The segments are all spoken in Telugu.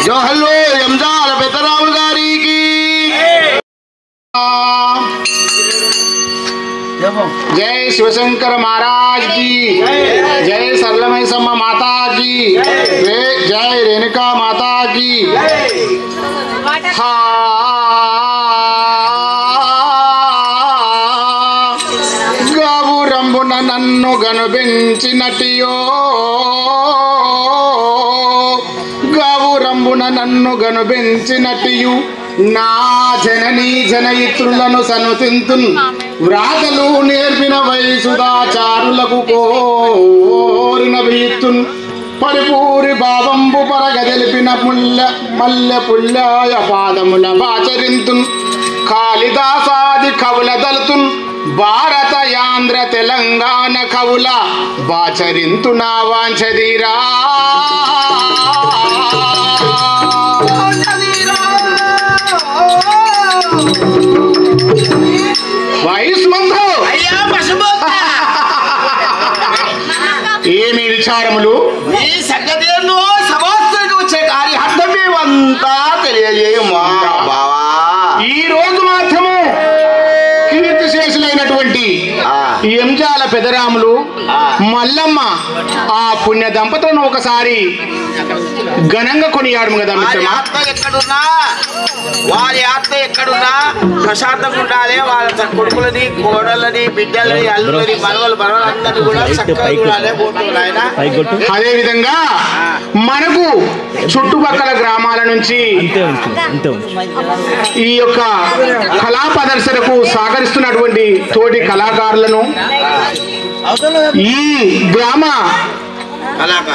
జోహల్లో ఎంజాల పెద్దరావు గారికి जय शिवशंकर महाराज की जय सरलमय सम्मा माता की जय रेणुका माता की గౌరంబున నన్ను గనుబెంచినటియో గౌరంబున నన్ను గనుబెంచినటియు నా జననీ జనయిత్రులను సనుతింతున్ వ్రాతలు నేర్పిన వయసుదాచారులకు కోరిన భీతున్ పరిపూరి భావంబు పరగదెలిపిన మల్లె పుల్లాయ పాదముల బాచరింతున్ కాళిదాసాది కవుల దళతున్ భారత యాంధ్ర తెలంగాణ కవుల బాచరింతు నా వాంఛదీరా ఏమి విచారములు ఈ సంగతిలో సభాస్థులకు వచ్చే కార్యహద్దమేమంతా తెలియజేయమా బావా. ఈ రోజు మాత్రము కీర్తిశేషులైనటువంటి ఎంజాల పెదరాములు మల్లమ్మ ఆ పుణ్య దంపతులను ఒకసారి ఘనంగా కొనియాడము కదా మిత్రమా. ఎక్కడున్నా వారి ఆత్మ ఎక్కడున్నా ప్రశాంతంగా ఉండాలి. వాళ్ళ కొడుకులని కోడలని బిడ్డలని అల్లులని మనవలందరినీ కూడా చక్కగా ఉండాలి. అదే విధంగా మనకు చుట్టుపక్కల గ్రామాల నుంచి ఈ యొక్క కళా ప్రదర్శనకు సహకరిస్తున్నటువంటి తోటి కళాకారులను ఈ గ్రామ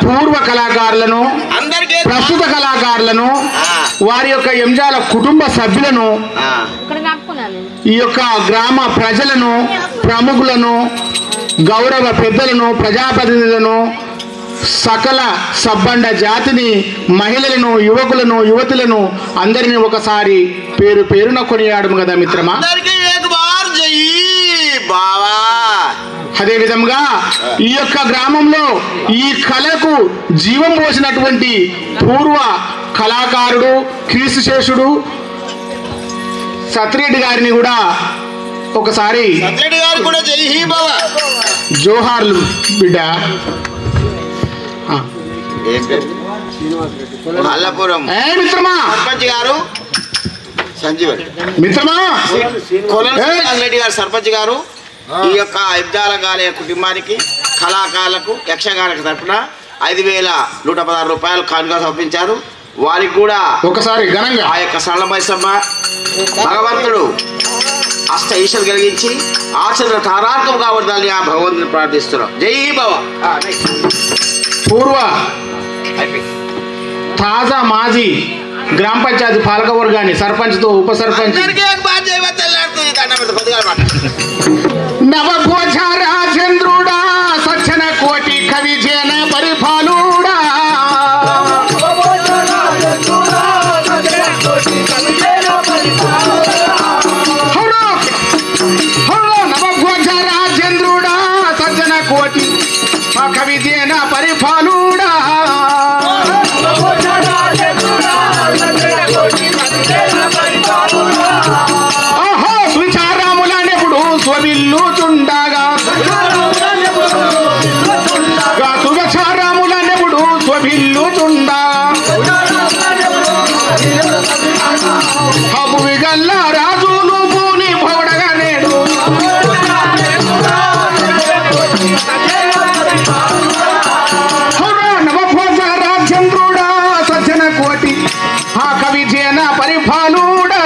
పూర్వ కళాకారులను ప్రస్తుత కళాకారులను వారి యొక్క ఎంజాల కుటుంబ సభ్యులను ఈ యొక్క గ్రామ ప్రజలను ప్రముఖులను గౌరవ పెద్దలను ప్రజాప్రతినిధులను సకల సబ్బండ జాతిని మహిళలను యువకులను యువతులను అందరినీ ఒకసారి పేరు పేరున కొనియాడము కదా మిత్రమా. అదే విధంగా ఈ యొక్క గ్రామంలో ఈ కళకు జీవం పోసినటువంటి పూర్వ కళాకారుడు కీర్తిశేషుడు సత్రెడ్డి గారిని కూడా ఒకసారి జోహార్లు బిడ్డ. మిత్రమా సంజీవన్ మిత్రమా రెడ్డి గారు సర్పంచ్ గారు ఈ యొక్క ఇబ్దాల గాలి కుటుంబానికి కళాకారులకు యక్షగానికి తరఫున 5,116 రూపాయలు కానుగా సమర్పించారు. వారికి కూడా ఒకసారి ఘనంగా ఆ యొక్క సరళమైసమ్మ భగవంతుడు అష్ట ఈశ్వరు కలిగించి ఆచరణ తారార్కం కావద్దని ఆ భగవంతుని ప్రార్థిస్తున్నాం. జై భవ. పూర్వ తాజా మాజీ గ్రామ పంచాయతీ పాలక వర్గాన్ని సర్పంచ్తో ఉప సర్పంచ్ నవభోజ రాజేంద్రుడా సజ్జన కోటి కవి జన పరిపాలుడా నవభోజ రాజేంద్రుడా సజ్జన కోటి కవి జన పరిపాలుడా స్వవిల్లుచుండగా శుభచారములనెప్పుడు స్వవిల్లుచుండా హబువి గల్ల రాజును పూని పౌడగా నేడు నవభోజ రాజేంద్రుడా సజ్జన కోటి ఆ కవి జన పరిపాలుడా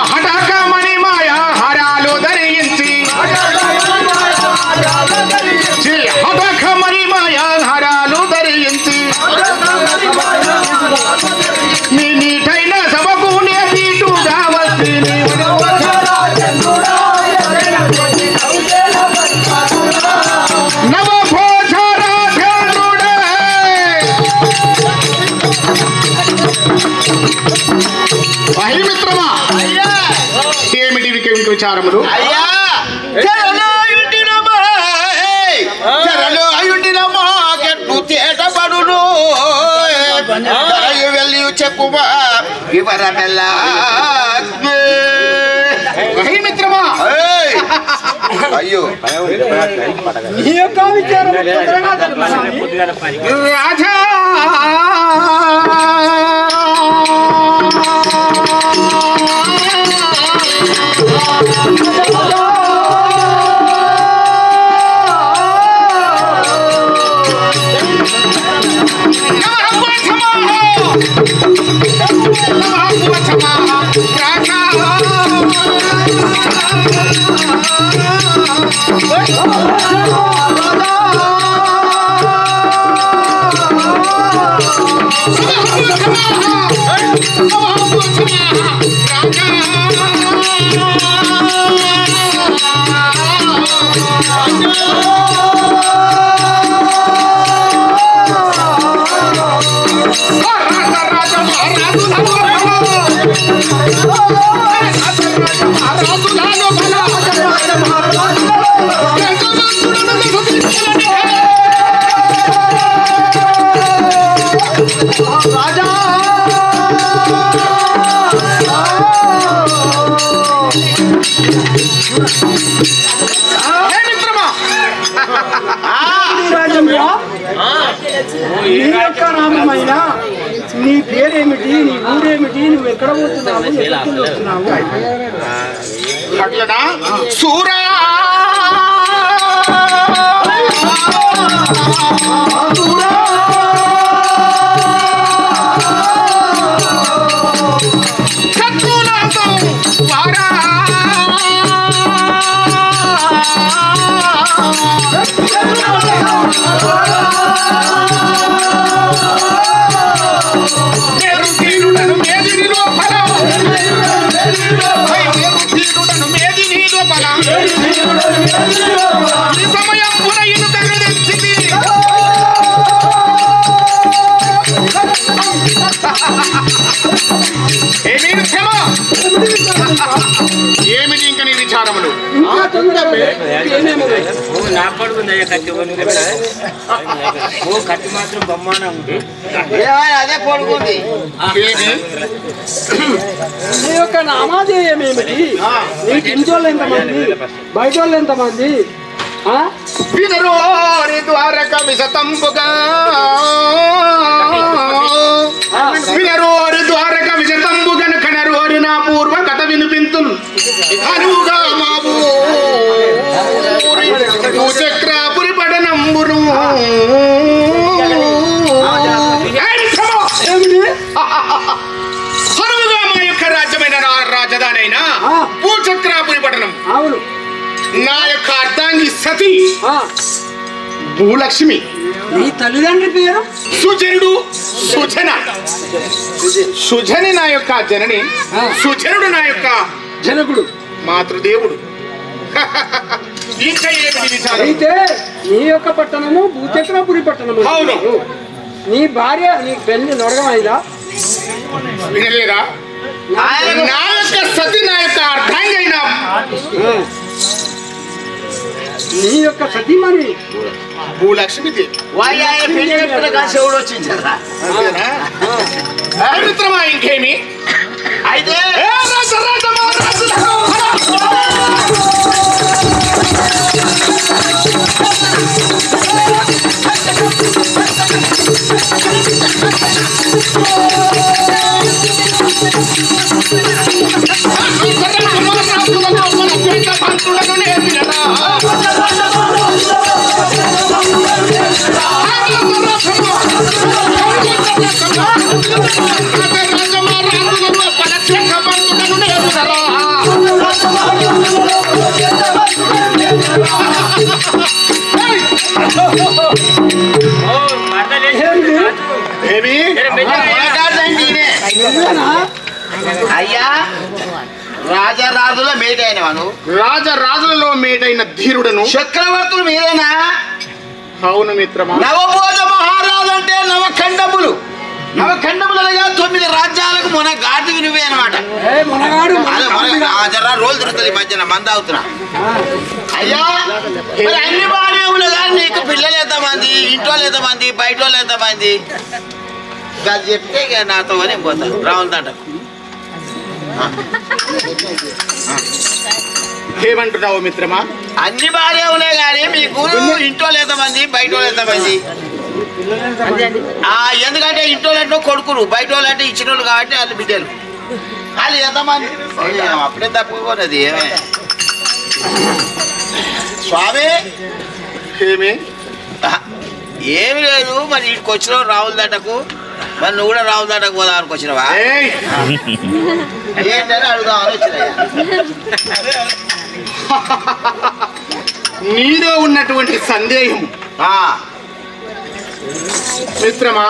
హఠాక మణి మాయ హరాలు ధరించి హఠాక మణి మాయ హరాలు ధరించి మిత్రమా అయ్యా ఏమిటి విచారములు అయ్యా తేటపడును వెళ్ళి చెప్పుమా వివరమెల్లా మిత్రమా అయ్యో రాజా నీ పేరేమిటి నీ ఊరేమిటి నువ్వు ఎక్కడ పోతున్నావు అట్లనా సూరా ఏమిటి ఇంకా నీ విచారములు కత్తి మాత్రం బొమ్మానం ఉంది అదే పడుకుంది నీ యొక్క నామాధేయం ఏమిటి నీకు ఇంటోళ్ళు ఎంతమంది బయట వాళ్ళు ఎంతమంది ద్వారక విశతంపుగా వినరోరి ద్వారక విశతంబుగన కనరోరి నా పూర్వ కథ వినిపింతును అనుగా మాబూ చక్రాపురి పడనంబును హనుగా మా యొక్క రాజ్యమైన రాజధాని అయినా భూచక్రాపురి పట్టణం అవును నా యొక్క అర్ధాంగి సతి భూలక్ష్మి నీ తల్లిదండ్రి పేరు సుజనుడు సుజన సుజని నా యొక్క జనని సుజనుడు నా యొక్క జనకుడు మాతృదేవుడు ఇంకా ఏమిటి విచారం అయితే నీ యొక్క పట్టణము భూచక్రపురి పట్టణము అవును నీ భార్య నీ పెళ్లి నొరగమైదా వినలేదా నా యొక్క సతి నా యొక్క అర్ధాంగి అయినా నీ యొక్క సతీమణి భూలక్ష్మి శివుడు వచ్చిందా మిత్రమా ఇంకేమి అయితే అయ్యా రాజరాజుల మేటైనవాను రాజరాజులలో మేటైన ధీరుడను చక్రవర్తులు మీరేనా అవును మిత్రమా నవభోజ మహారాజు అంటే నవఖండములు అనగా 9 రాజ్యాలకు మునగాళ్ళకు మున గాడివి నువ్వే అనమాట. జర రోజు తిరుగుతుంది మధ్యన మంద అవుతున్నా. అయ్యా మరి అన్ని బాగానే ఉన్నాయి కానీ నీకు పిల్లలు ఎంతమంది, ఇంట్లో ఎంతమంది, బయట వాళ్ళు ఎంతమంది అది చెప్తే ఇక నాతో అని పోతాను రావుందంట. ఏమంటున్నావు మిత్రమా? అన్ని బాగానే ఉన్నాయి కానీ మీకు ఇంట్లో ఎంతమంది, బయట వాళ్ళు ఎంతమంది? ఎందుకంటే ఇంట్లో అంటే కొడుకులు, బయట వాళ్ళు అంటే ఇచ్చిన వాళ్ళు కాబట్టి వాళ్ళు బిడ్డలు. వాళ్ళు ఎంతమంది అప్పుడే తప్పుకోనది. ఏమే స్వామి ఏమి లేదు. మరి ఇక్కడికి వచ్చినావు రావుల దాటకు, మరి నువ్వు కూడా రావుల దాటకు పోదామనికి వచ్చినావా? ఏంటని అడుగుదామని వచ్చినా. నీలో ఉన్నటువంటి సందేహం మిత్రమా,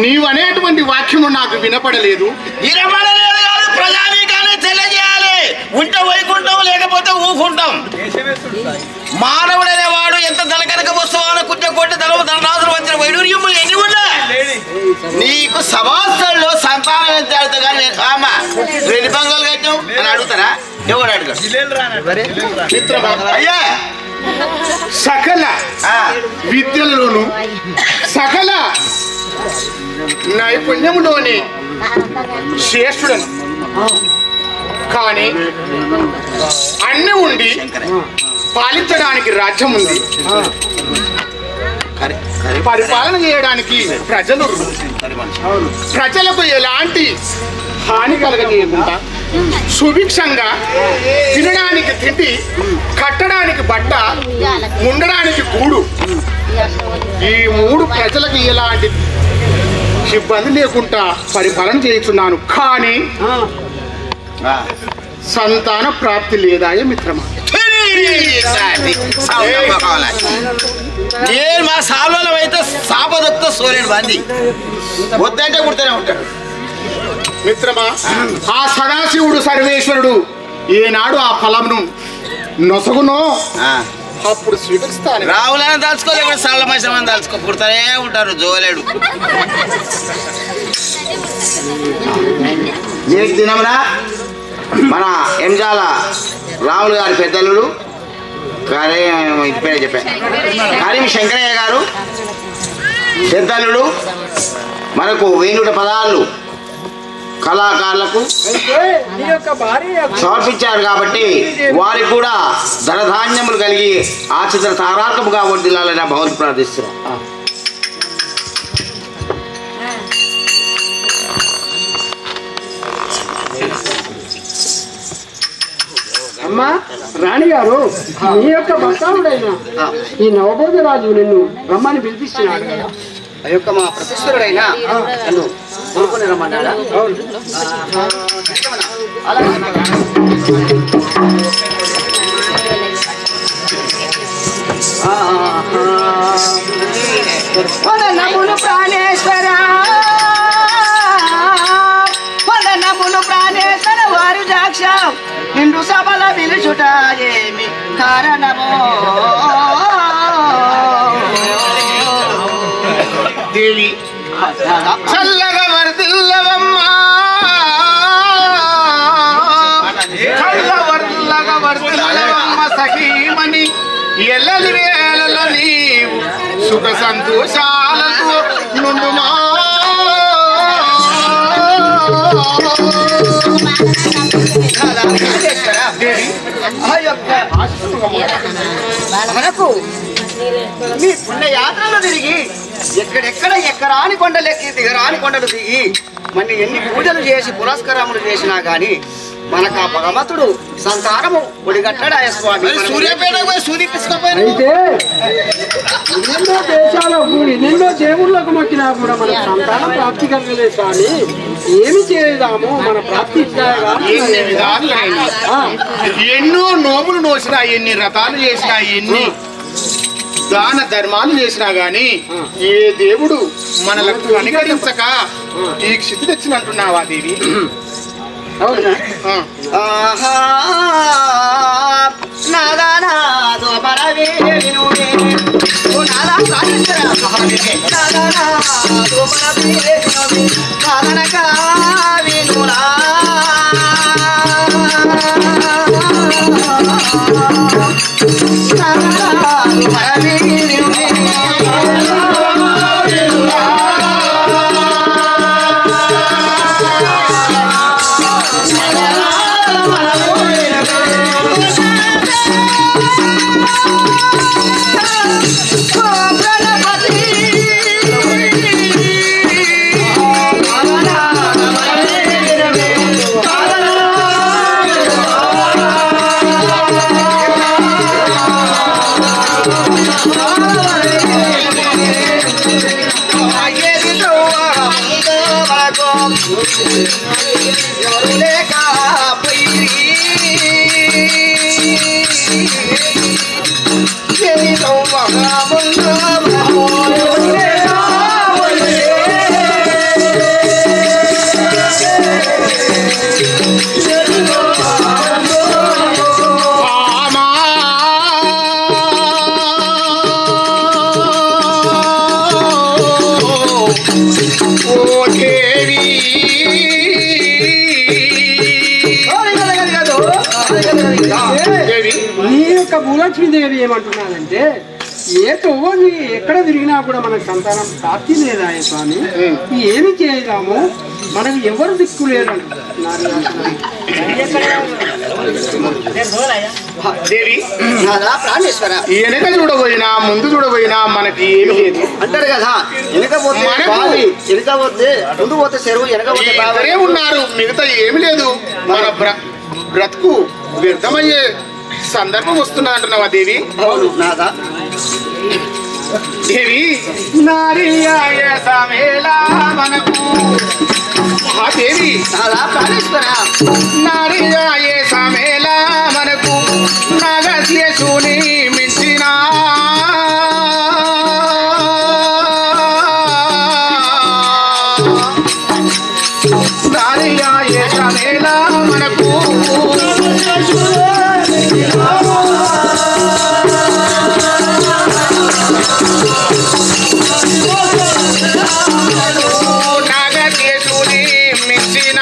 నీవు అనేటువంటి వాక్యము నాకు వినపడలేదు. వినపడలేదు కాదు, ప్రజానీకాన్ని తెలియజేయాలి. ఉంటే వైకుంటాం, లేకపోతే ఊకుంటాం. మానవుడు అనేవాడు ఎంత తలకనక వస్తువు కుట్ట కొట్టి తలరాజులు వచ్చిన వైడూర్యములు ఎన్ని ఉన్నా నీకు సమాజంలో సంతానం ఎంత అడుగుతా కానీ అమ్మా ఎన్ని బంగాలు కట్టావు అని అడుగుతారా? ఎవడు అడుగుతాడు? మిత్రమా, అయ్యా సకల విద్యలలోను సకల నైపుణ్యములోని శ్రేష్ఠుడను, కానీ అన్ని ఉండి పాలించడానికి రాజ్యం ఉంది, పరిపాలన చేయడానికి ప్రజలు, ప్రజలకు ఎలాంటి హాని కలగజేయకుండా సుభిక్షంగా తినడానికి తిండి, కట్టడానికి బట్ట, ఉండడానికి గూడు, ఈ మూడు ప్రజలకు ఎలాంటి ఇబ్బంది లేకుండా పరిపాలన చేస్తున్నాను. కానీ సంతాన ప్రాప్తి లేదాయ మిత్రమా? నేను మా సాల్వలో అయితే సాపదొక్తో సోలేడు మంది వద్దంటే కుడుతూనే ఉంటాడు. మిత్రమా, ఆ సదాశివుడు సర్వేశ్వరుడు ఏనాడు ఆ ఫలమును నొసగునో అప్పుడు స్వీకరిస్తాను. రావులని దాల్చుకోలే, సరళ మధ్యమని దాల్చుకో పుడతానే ఉంటారు జోలేడు. నేటి దినమున మన ఎంజాల రాములు గారి పెద్దలుడు ఇంటి పేరే చెప్పా కరీం శంకరయ్య గారు పెద్దలుడు మనకు 1000 పదాలు కళాకారులకు సమర్పించారు. కాబట్టి వారికి కూడా ధనధాన్యములు కలిగి ఆచిత్ర తారార్కముగా వర్ధిల్లాలని భగవంతుడు ప్రార్థిస్తున్నారు. అమ్మా రాణి గారు, నీ యొక్క భర్తావుడైన ఈ నవబోధరాజు నిన్ను రమ్మని పిలిపిస్తున్నాడు. ఆ యొక్క మా ప్రతిష్ఠుడైన నన్ను కొనుక్కొని రమ్మన్నాడా? వదనములు ప్రాణేశ్వర, వదనములు ప్రాణేశ్వర వారు జాక్ష నిండు సభల పిలుచుట ఏమి కారణమో? దేవి చల్లగా వర్దిల్లవమ్మా, చల్లవర్లగా వర్దిల్లవమ్మ సఖీమణి, ఎల్లలి వేళలో నీవు సుఖ సంతోషాలతో నుండుమా. మనకు మీ పుణ్యయాత్రలు తిరిగి ఎక్కడెక్కడ ఎక్కరాని కొండలెక్కి దిగరాని కొండలు దిగి మన ఎన్ని పూజలు చేసి పురస్కారములు చేసినా గాని మనకు ఆ భగవంతుడు సంతానము ఒడిగట్టడాయ స్వామి. సూర్యాపేట సూర్యపిసుకపోయిన అయితే ఎన్నెన్నో దేశాలకు ఎన్నెన్నో దేవుళ్ళకు మొక్కినా కూడా మన సంతానం ప్రాప్తి కలగలేదు. కానీ ఏమి చేద్దాము, మన ప్రాప్తి ఎన్ని విధాలు ఎన్నో నోములు నోసినా, ఎన్ని రథాలు చేసినా, ఎన్ని దాన ధర్మాలు చేసినా గాని ఏ దేవుడు మనలకు అనుకరించక ఈ క్షితి తెచ్చినట్టున్నావా దేవి? అవునా? నాదానాదో పరవే వినువే ఓ నాదా సాగేశ్వర మహాదేవి నాదానాదో పరవే వినువే కారణక వినురా నీ యొక్క భూలక్ష్మీదేవి ఏమంటున్నానంటే ఏటో నీ ఎక్కడ తిరిగినా కూడా మనకు సంతానం ప్రాప్తి లేదా స్వామి ఏమి చేయదాము మనకు ఎవరు దిక్కు లేరు దేవి ప్రాణేశ్వర వెనక చూడబోయినా ముందు చూడబోయినా మనకి ఏమి లేదు అంటారు కదా వెనక పోతే బావి, వెనక పోతే ముందు పోతే చెరువు, వెనక పోతే బావి. ఇద్దరే ఉన్నారు, మిగతా ఏమి లేదు. మన బ్రతుకు వ్యర్థమయ్యే సందర్భం వస్తున్నా అంటున్నావా దేవి? అవును నాదా. దేవి నారియాయ సమేలా మనకు దేవి నాదా ప్రాణేశ్వర నారియాయ సమేలా మనకు నాగశేషుని మించిన నారియాయ సమేలా మనకు నాగశేషుని మించిన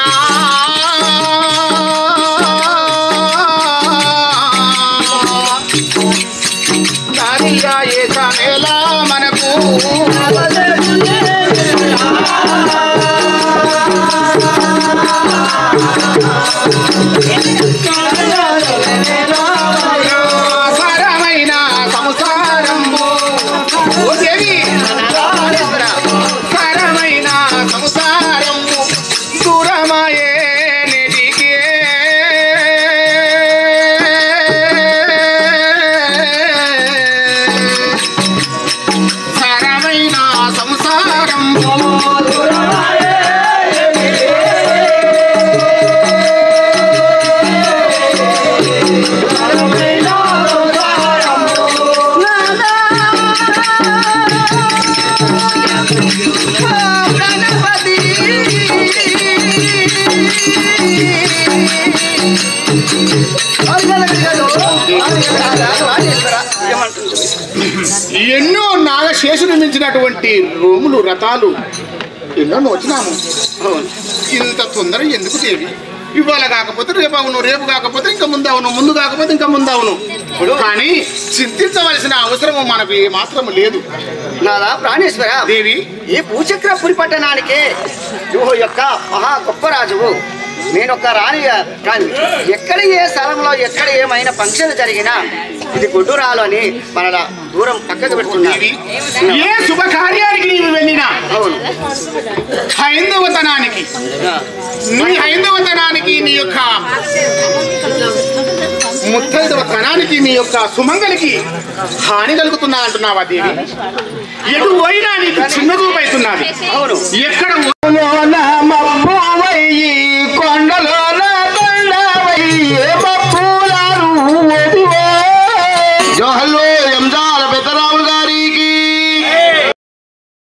నారియాయ సమేలా మనకు సరమైన సంసారము ఓ దేవి సరమైన సంసారము దూరమాయే నిడికే సరమైన సంసారము ఎన్నో నాగశేషుని మించినటువంటి రోములు రథాలు ఎన్నో వచ్చినాము. ఇంత తొందర ఎందుకు దేవి? ఇవాళ కాకపోతే రేపు అవును, రేపు కాకపోతే ఇంకా ముందు అవును, ముందు కాకపోతే ఇంకా ముందు అవును. కానీ చింతించవలసిన అవసరము మనకు ఏ మాత్రము లేదు. నాదా ప్రాణేశ్వర దేవి ఈ భూచక్రపురి పట్టణానికి యుహో యొక్క మహా గొప్ప రాజువు. నేను ఒక రాణి కానీ ఎక్కడ ఏ స్థలంలో ఎక్కడ ఏమైనా ఫంక్షన్ జరిగినా ఇది గుడ్డురాలు అని మన దూరం పక్కకు పెడుతున్నారు. దేవి ఏ శుభకార్యానికి నీవు వెళ్ళినా అవును హైందవతనానికి నీ హైందవతనానికి నీ యొక్క ముత్తైదవ తనానికి నీ యొక్క సుమంగలికి హాని కలుగుతున్నా అంటున్నావా దేవి? ఎటు పోయినా నీకు చిన్న చూపు అవుతున్నది. అవును